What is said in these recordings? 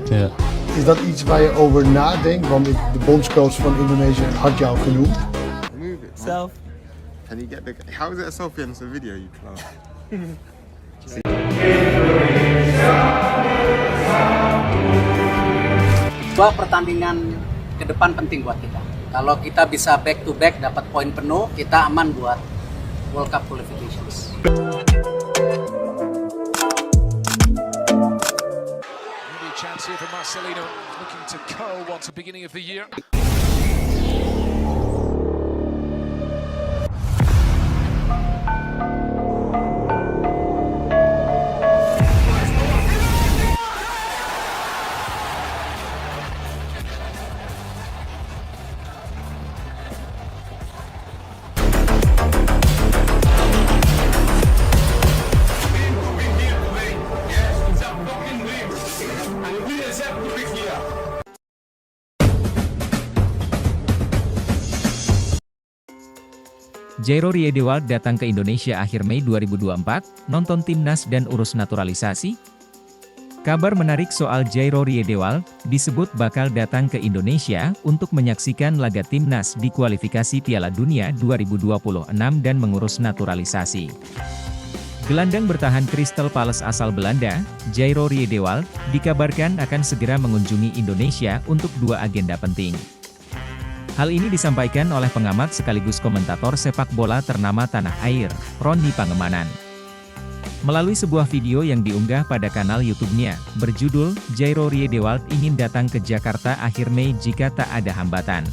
Ja. Is dat iets waar je over nadenkt? Want de bondscoach van Indonesië had jou genoemd. Move it. Man. Self. Can you get the? How is it a selfie and it's a video? You clown. Dua pertandingan ke depan penting buat kita. Kalau kita bisa back to back dapat poin penuh, kita aman buat World Cup qualifications. Maybe a chance here for Marcelino, looking to curl once the beginning of the year. Jairo Riedewald datang ke Indonesia akhir Mei 2024, nonton timnas dan urus naturalisasi? Kabar menarik soal Jairo Riedewald, disebut bakal datang ke Indonesia untuk menyaksikan laga timnas di kualifikasi Piala Dunia 2026 dan mengurus naturalisasi. Gelandang bertahan Crystal Palace asal Belanda, Jairo Riedewald, dikabarkan akan segera mengunjungi Indonesia untuk dua agenda penting. Hal ini disampaikan oleh pengamat sekaligus komentator sepak bola ternama tanah air, Roni Pangemanan. Melalui sebuah video yang diunggah pada kanal YouTube-nya, berjudul, Jairo Riedewald ingin datang ke Jakarta akhir Mei jika tak ada hambatan.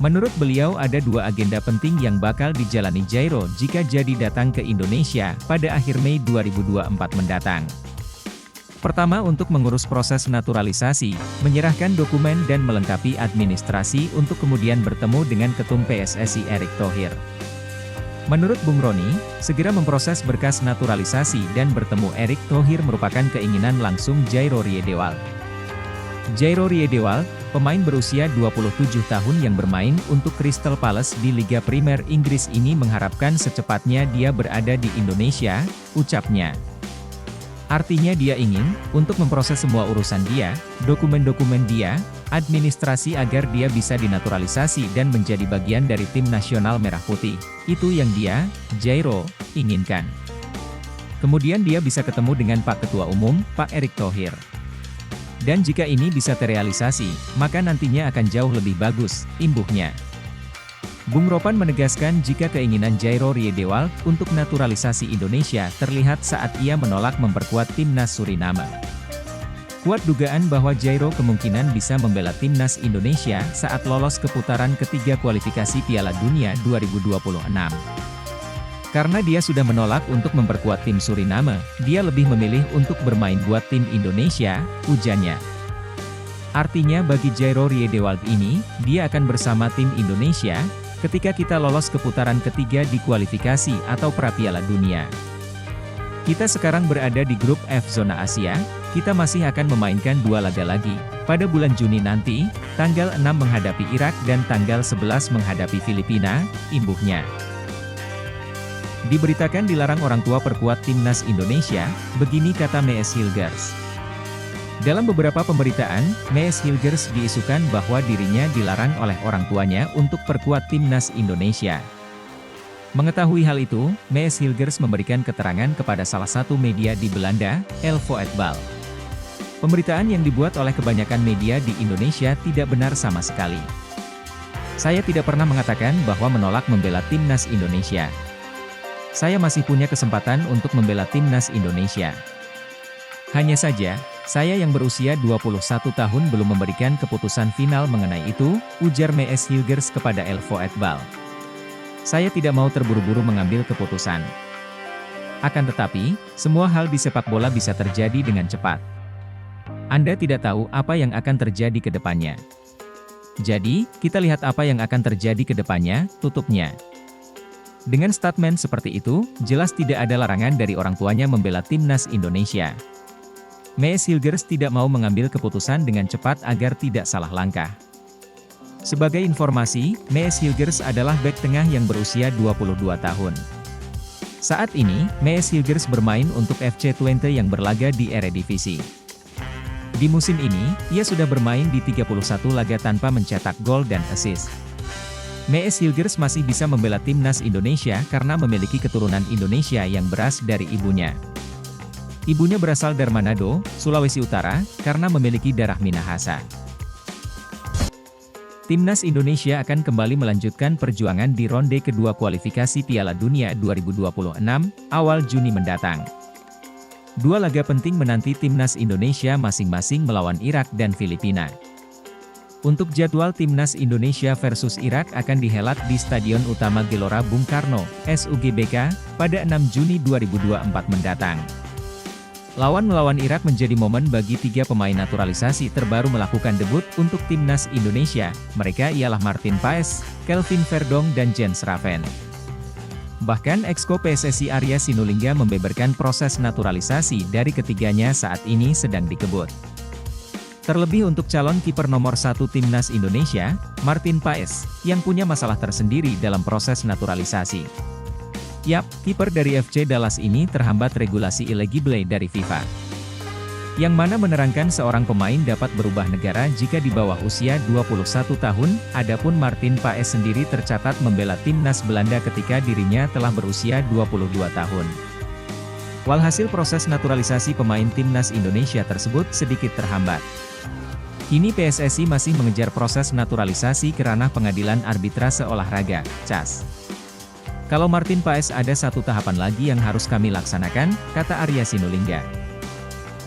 Menurut beliau ada dua agenda penting yang bakal dijalani Jairo jika jadi datang ke Indonesia pada akhir Mei 2024 mendatang. Pertama, untuk mengurus proses naturalisasi, menyerahkan dokumen dan melengkapi administrasi untuk kemudian bertemu dengan Ketum PSSI Erick Thohir. Menurut Bung Roni, segera memproses berkas naturalisasi dan bertemu Erick Thohir merupakan keinginan langsung Jairo Riedewald. Jairo Riedewald, pemain berusia 27 tahun yang bermain untuk Crystal Palace di Liga Primer Inggris ini mengharapkan secepatnya dia berada di Indonesia, ucapnya. Artinya dia ingin, untuk memproses semua urusan dia, dokumen-dokumen dia, administrasi agar dia bisa dinaturalisasi dan menjadi bagian dari tim nasional Merah Putih. Itu yang dia, Jairo, inginkan. Kemudian dia bisa ketemu dengan Pak Ketua Umum, Pak Erick Thohir. Dan jika ini bisa terrealisasi, maka nantinya akan jauh lebih bagus, imbuhnya. Bung Ropan menegaskan jika keinginan Jairo Riedewald untuk naturalisasi Indonesia terlihat saat ia menolak memperkuat timnas Suriname. Kuat dugaan bahwa Jairo kemungkinan bisa membela timnas Indonesia saat lolos ke putaran ketiga kualifikasi Piala Dunia 2026. Karena dia sudah menolak untuk memperkuat tim Suriname, dia lebih memilih untuk bermain buat tim Indonesia, ujarnya. Artinya bagi Jairo Riedewald ini, dia akan bersama tim Indonesia ketika kita lolos ke putaran ketiga di kualifikasi atau pra-Piala Dunia. Kita sekarang berada di grup F zona Asia, kita masih akan memainkan dua laga lagi. Pada bulan Juni nanti, tanggal 6 menghadapi Irak dan tanggal 11 menghadapi Filipina, imbuhnya. Diberitakan dilarang orang tua perkuat timnas Indonesia, begini kata Mees Hilgers. Dalam beberapa pemberitaan, Mees Hilgers diisukan bahwa dirinya dilarang oleh orang tuanya untuk perkuat timnas Indonesia. Mengetahui hal itu, Mees Hilgers memberikan keterangan kepada salah satu media di Belanda, El Voetbal. Pemberitaan yang dibuat oleh kebanyakan media di Indonesia tidak benar sama sekali. Saya tidak pernah mengatakan bahwa menolak membela timnas Indonesia. Saya masih punya kesempatan untuk membela timnas Indonesia. Hanya saja, saya yang berusia 21 tahun belum memberikan keputusan final mengenai itu, ujar Mees Hilgers kepada El Voetbal. Saya tidak mau terburu-buru mengambil keputusan. Akan tetapi, semua hal di sepak bola bisa terjadi dengan cepat. Anda tidak tahu apa yang akan terjadi ke depannya. Jadi, kita lihat apa yang akan terjadi ke depannya, tutupnya. Dengan statement seperti itu, jelas tidak ada larangan dari orang tuanya membela timnas Indonesia. Mees Hilgers tidak mau mengambil keputusan dengan cepat agar tidak salah langkah. Sebagai informasi, Mees Hilgers adalah bek tengah yang berusia 22 tahun. Saat ini, Mees Hilgers bermain untuk FC Twente yang berlaga di Eredivisie. Di musim ini, ia sudah bermain di 31 laga tanpa mencetak gol dan assist. Mees Hilgers masih bisa membela timnas Indonesia karena memiliki keturunan Indonesia yang beras dari ibunya. Ibunya berasal dari Manado, Sulawesi Utara, karena memiliki darah Minahasa. Timnas Indonesia akan kembali melanjutkan perjuangan di ronde kedua kualifikasi Piala Dunia 2026, awal Juni mendatang. Dua laga penting menanti timnas Indonesia masing-masing melawan Irak dan Filipina. Untuk jadwal timnas Indonesia versus Irak akan dihelat di Stadion Utama Gelora Bung Karno, SUGBK, pada 6 Juni 2024 mendatang. Lawan melawan Irak menjadi momen bagi tiga pemain naturalisasi terbaru melakukan debut untuk timnas Indonesia. Mereka ialah Martin Paes, Kelvin Verdong dan Jens Raven. Bahkan Exco PSSI Arya Sinulinga membeberkan proses naturalisasi dari ketiganya saat ini sedang dikebut. Terlebih untuk calon kiper nomor 1 timnas Indonesia, Martin Paes, yang punya masalah tersendiri dalam proses naturalisasi. Yap, kiper dari FC Dallas ini terhambat regulasi illegible dari FIFA. Yang mana menerangkan seorang pemain dapat berubah negara jika di bawah usia 21 tahun, adapun Martin Paes sendiri tercatat membela timnas Belanda ketika dirinya telah berusia 22 tahun. Walhasil proses naturalisasi pemain timnas Indonesia tersebut sedikit terhambat. Kini PSSI masih mengejar proses naturalisasi ke ranah pengadilan arbitrase olahraga, CAS. Kalau Martin Paes ada satu tahapan lagi yang harus kami laksanakan, kata Arya Sinulinga.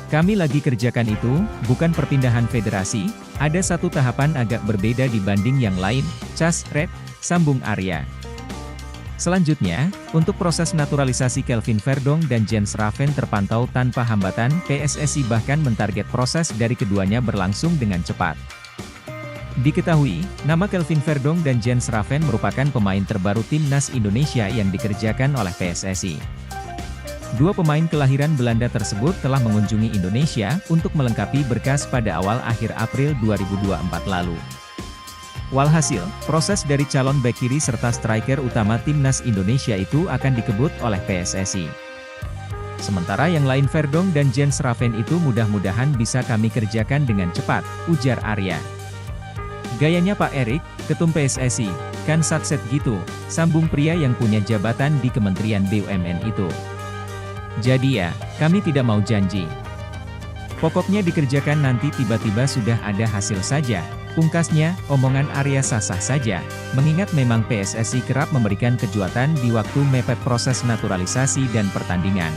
Kami lagi kerjakan itu, bukan perpindahan federasi, ada satu tahapan agak berbeda dibanding yang lain, CAS, Red, sambung Arya. Selanjutnya, untuk proses naturalisasi Kelvin Verdong dan Jens Raven terpantau tanpa hambatan, PSSI bahkan mentarget proses dari keduanya berlangsung dengan cepat. Diketahui, nama Kelvin Verdong dan Jens Raven merupakan pemain terbaru timnas Indonesia yang dikerjakan oleh PSSI. Dua pemain kelahiran Belanda tersebut telah mengunjungi Indonesia untuk melengkapi berkas pada awal akhir April 2024 lalu. Walhasil, proses dari calon bek kiri serta striker utama timnas Indonesia itu akan dikebut oleh PSSI. Sementara yang lain Verdong dan Jens Raven itu mudah-mudahan bisa kami kerjakan dengan cepat, ujar Arya. Gayanya Pak Erik, Ketum PSSI, kan satset gitu, sambung pria yang punya jabatan di Kementerian BUMN itu. Jadi ya, kami tidak mau janji. Pokoknya dikerjakan nanti tiba-tiba sudah ada hasil saja. Pungkasnya, omongan Arya sah-sah saja, mengingat memang PSSI kerap memberikan kejutan di waktu mepet proses naturalisasi dan pertandingan.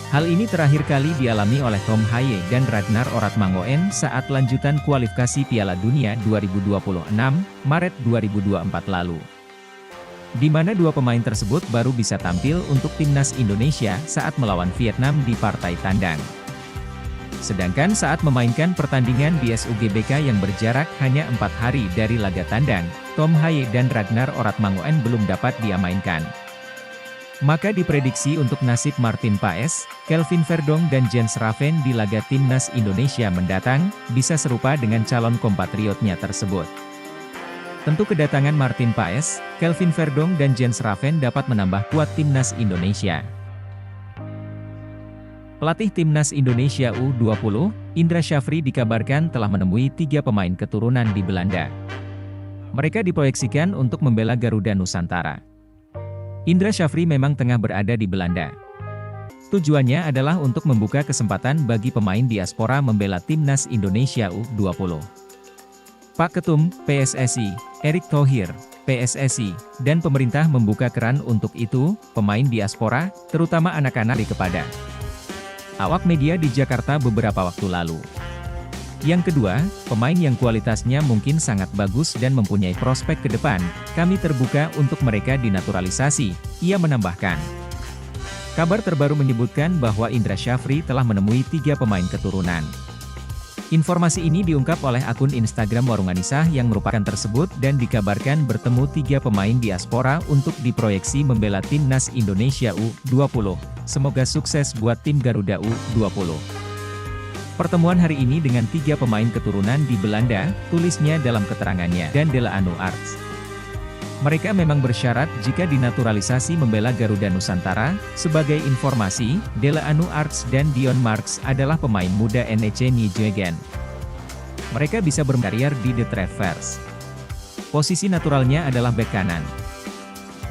Hal ini terakhir kali dialami oleh Tom Haye dan Ragnar Oratmangoen saat lanjutan kualifikasi Piala Dunia 2026, Maret 2024 lalu. Di mana dua pemain tersebut baru bisa tampil untuk timnas Indonesia saat melawan Vietnam di partai tandang. Sedangkan saat memainkan pertandingan di SUGBK yang berjarak hanya 4 hari dari laga tandang, Tom Haye dan Ragnar Oratmangoen belum dapat dimainkan. Maka diprediksi untuk nasib Martin Paes, Kelvin Verdong dan Jens Raven di laga timnas Indonesia mendatang, bisa serupa dengan calon kompatriotnya tersebut. Tentu kedatangan Martin Paes, Kelvin Verdong dan Jens Raven dapat menambah kuat timnas Indonesia. Pelatih timnas Indonesia U20, Indra Syafri dikabarkan telah menemui 3 pemain keturunan di Belanda. Mereka diproyeksikan untuk membela Garuda Nusantara. Indra Syafri memang tengah berada di Belanda. Tujuannya adalah untuk membuka kesempatan bagi pemain diaspora membela timnas Indonesia U20. Pak Ketum, PSSI, Erick Thohir, PSSI, dan pemerintah membuka keran untuk itu, pemain diaspora, terutama anak-anak kepada awak media di Jakarta beberapa waktu lalu. Yang kedua, pemain yang kualitasnya mungkin sangat bagus dan mempunyai prospek ke depan, kami terbuka untuk mereka dinaturalisasi, ia menambahkan. Kabar terbaru menyebutkan bahwa Indra Syafri telah menemui 3 pemain keturunan. Informasi ini diungkap oleh akun Instagram Warunganisah yang merupakan tersebut dan dikabarkan bertemu 3 pemain diaspora untuk diproyeksi membela timnas Indonesia U20. Semoga sukses buat tim Garuda U20. Pertemuan hari ini dengan 3 pemain keturunan di Belanda, tulisnya dalam keterangannya, dan Dela Anu Arts. Mereka memang bersyarat jika dinaturalisasi membela Garuda Nusantara. Sebagai informasi, Dela Anu Arts dan Dion Marks adalah pemain muda NEC Nijmegen. Mereka bisa berkarir di The Travers. Posisi naturalnya adalah bek kanan.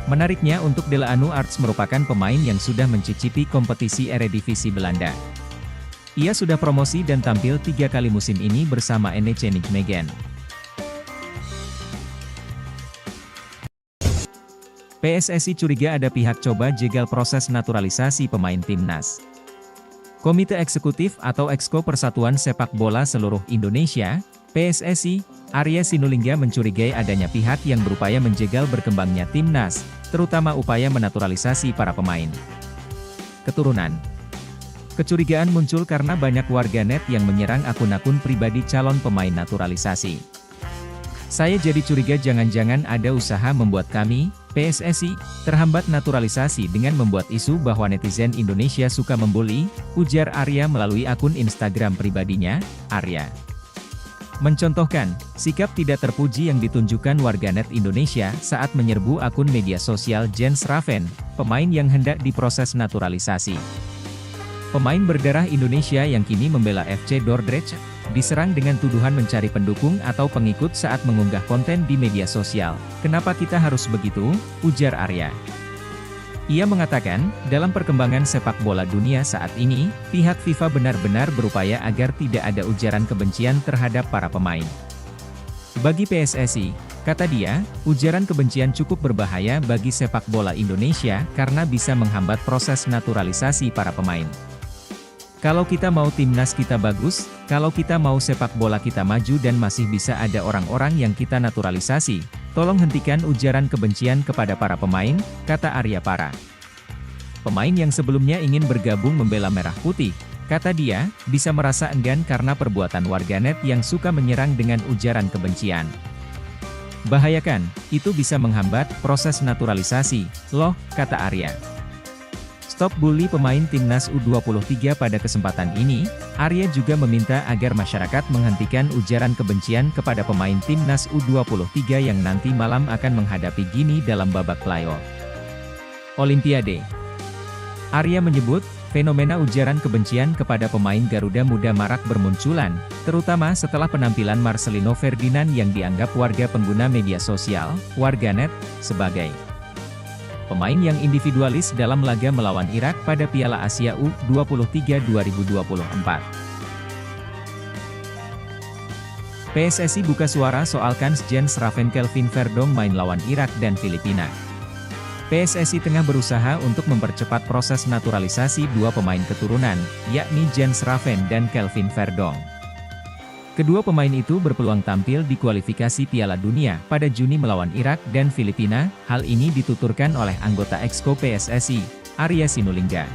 Menariknya untuk Dela Anu Arts merupakan pemain yang sudah mencicipi kompetisi Eredivisie Belanda. Ia sudah promosi dan tampil 3 kali musim ini bersama NEC Nijmegen. PSSI curiga ada pihak coba jegal proses naturalisasi pemain timnas. Komite Eksekutif atau Exco Persatuan Sepak Bola Seluruh Indonesia, PSSI, Arya Sinulinga mencurigai adanya pihak yang berupaya menjegal berkembangnya timnas, terutama upaya menaturalisasi para pemain keturunan. Kecurigaan muncul karena banyak warganet yang menyerang akun-akun pribadi calon pemain naturalisasi. Saya jadi curiga jangan-jangan ada usaha membuat kami, PSSI, terhambat naturalisasi dengan membuat isu bahwa netizen Indonesia suka membuli, ujar Arya melalui akun Instagram pribadinya. Arya mencontohkan, sikap tidak terpuji yang ditunjukkan warganet Indonesia saat menyerbu akun media sosial Jens Raven, pemain yang hendak diproses naturalisasi. Pemain berdarah Indonesia yang kini membela FC Dordrecht, diserang dengan tuduhan mencari pendukung atau pengikut saat mengunggah konten di media sosial. Kenapa kita harus begitu? Ujar Arya. Ia mengatakan, dalam perkembangan sepak bola dunia saat ini, pihak FIFA benar-benar berupaya agar tidak ada ujaran kebencian terhadap para pemain. Bagi PSSI, kata dia, ujaran kebencian cukup berbahaya bagi sepak bola Indonesia karena bisa menghambat proses naturalisasi para pemain. Kalau kita mau timnas kita bagus, kalau kita mau sepak bola kita maju dan masih bisa ada orang-orang yang kita naturalisasi, tolong hentikan ujaran kebencian kepada para pemain, kata Arya Para. Pemain yang sebelumnya ingin bergabung membela Merah Putih, kata dia, bisa merasa enggan karena perbuatan warganet yang suka menyerang dengan ujaran kebencian. Bahayakan, itu bisa menghambat proses naturalisasi, loh, kata Arya. Stop bully pemain timnas U23. Pada kesempatan ini, Arya juga meminta agar masyarakat menghentikan ujaran kebencian kepada pemain timnas U23 yang nanti malam akan menghadapi Gini dalam babak playoff Olimpiade. Arya menyebut, fenomena ujaran kebencian kepada pemain Garuda Muda marak bermunculan, terutama setelah penampilan Marcelino Ferdinand yang dianggap warga pengguna media sosial, warganet, sebagai pemain yang individualis dalam laga melawan Irak pada Piala Asia U23 2024. PSSI buka suara soal kans Jens Raven Kelvin Verdong main lawan Irak dan Filipina. PSSI tengah berusaha untuk mempercepat proses naturalisasi 2 pemain keturunan, yakni Jens Raven dan Kelvin Verdong. Kedua pemain itu berpeluang tampil di kualifikasi Piala Dunia pada Juni melawan Irak dan Filipina. Hal ini dituturkan oleh anggota Exco PSSI, Arya Sinulinga.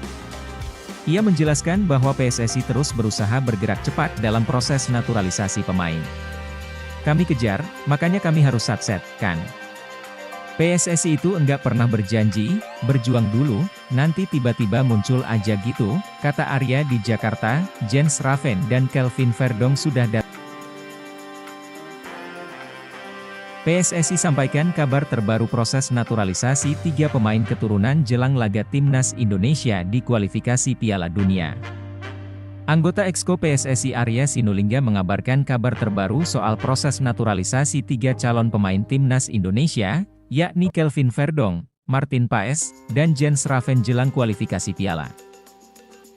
Ia menjelaskan bahwa PSSI terus berusaha bergerak cepat dalam proses naturalisasi pemain. Kami kejar, makanya kami harus sukses, kan? PSSI itu enggak pernah berjanji, berjuang dulu, nanti tiba-tiba muncul aja gitu, kata Arya di Jakarta. Jens Raven dan Kelvin Verdong sudah datang. PSSI sampaikan kabar terbaru proses naturalisasi 3 pemain keturunan jelang laga timnas Indonesia di kualifikasi Piala Dunia. Anggota Exco PSSI Arya Sinulinga mengabarkan kabar terbaru soal proses naturalisasi 3 calon pemain timnas Indonesia, yakni Kelvin Verdong, Martin Paes, dan Jens Raven jelang kualifikasi Piala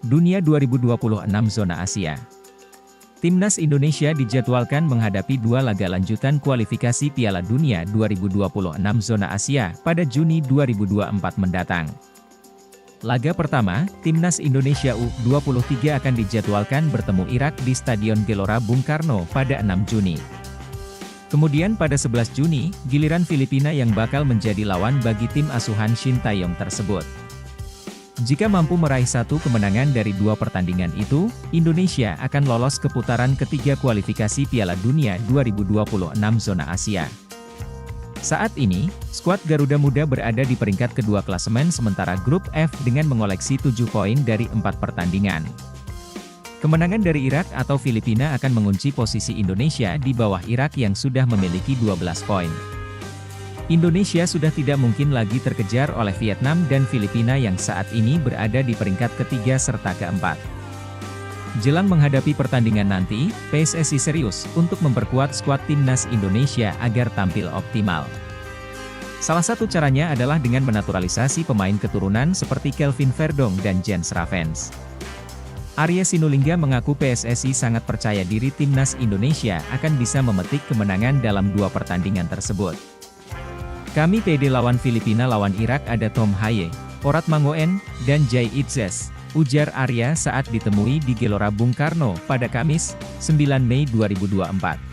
Dunia 2026 Zona Asia. Timnas Indonesia dijadwalkan menghadapi 2 laga lanjutan kualifikasi Piala Dunia 2026 Zona Asia pada Juni 2024 mendatang. Laga pertama, Timnas Indonesia U23 akan dijadwalkan bertemu Irak di Stadion Gelora Bung Karno pada 6 Juni. Kemudian pada 11 Juni, giliran Filipina yang bakal menjadi lawan bagi tim asuhan Shin Tae-yong tersebut. Jika mampu meraih 1 kemenangan dari 2 pertandingan itu, Indonesia akan lolos ke putaran ketiga kualifikasi Piala Dunia 2026 Zona Asia. Saat ini, skuad Garuda Muda berada di peringkat kedua klasemen sementara grup F dengan mengoleksi 7 poin dari 4 pertandingan. Kemenangan dari Irak atau Filipina akan mengunci posisi Indonesia di bawah Irak yang sudah memiliki 12 poin. Indonesia sudah tidak mungkin lagi terkejar oleh Vietnam dan Filipina yang saat ini berada di peringkat ketiga serta keempat. Jelang menghadapi pertandingan nanti, PSSI serius untuk memperkuat skuad timnas Indonesia agar tampil optimal. Salah satu caranya adalah dengan menaturalisasi pemain keturunan seperti Kelvin Verdong dan Jens Ravens. Arya Sinulinga mengaku PSSI sangat percaya diri timnas Indonesia akan bisa memetik kemenangan dalam dua pertandingan tersebut. Kami pede lawan Filipina, lawan Irak ada Tom Haye, Orat Mangoen, dan Jai Itzes, ujar Arya saat ditemui di Gelora Bung Karno pada Kamis, 9 Mei 2024.